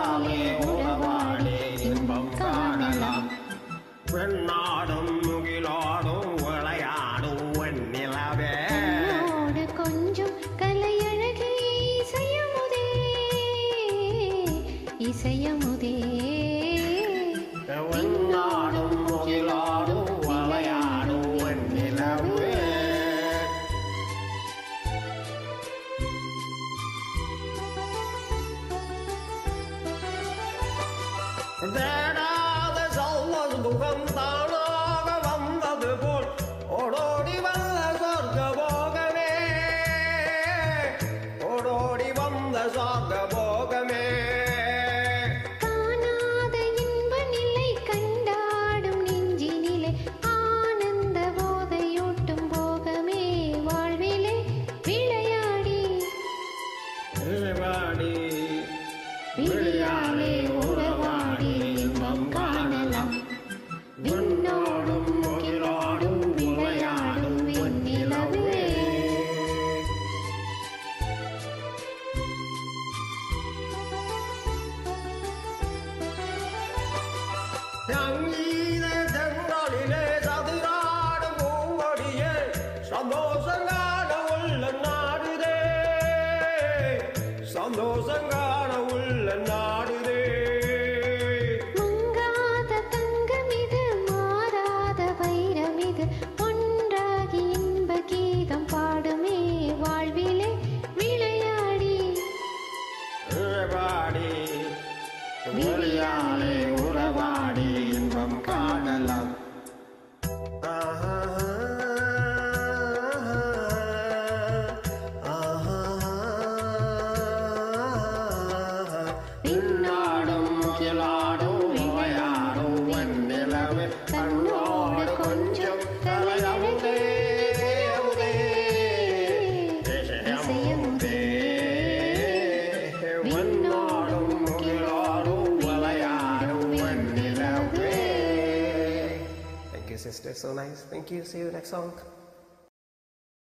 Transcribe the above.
விழியாலே உறவாடி இன்பம் காணலாம். பெண்ணாடும் முகிலாடும் விளையாடும் வெண்ணிலவே கொஞ்சம் கலையழகே இசையமுதே இசையமுதே பெண்ணாடும் முகிலாடும் விளையாடும் வெண்ணிலவே தேடாத சொல்வது முகம் தானாக வந்தது போல் ஓடோடி வந்த சொர்க்க போகமே ஓடோடி வந்த சொர்க்க போகமே காணாத இன்ப நிலை கண்டாடும் நெஞ்சினிலே ஆனந்த போதையூட்டும் போகமே வாழ்விலே விளையாடி விளையாடி விழியாலே உறவாடி இன்பம் காணலாம். விண்ணோடும் முகிலோடும் விளையாடும் வெண்ணிலவே சங்கீத செங்கலிலே சதுராடும் பூங்கொடியே சந்தோஷங்கான உள்ள நாடுதே சந்தோஷங்கான உள்ள நாடுதே மங்காத தங்கமிது மாறாத வைரமிது ஒன்றாகி இன்ப கீதம் பாடுமே வாழ்விலே விளையாடி உறவாடி விழியாலே உறவாடி இன்பம் காணலாம். பின்னாடும் முகிலாடும் விளையாடும் வெண்ணிலவே கண்ணோடு கொஞ்சம் கலையமுதே அமுதே இசையமுதே விண்ணோடும் முகிலாடும் விளையாடும் வெண்ணிலவே. Thank you, sister. So nice. Thank you. See you next song.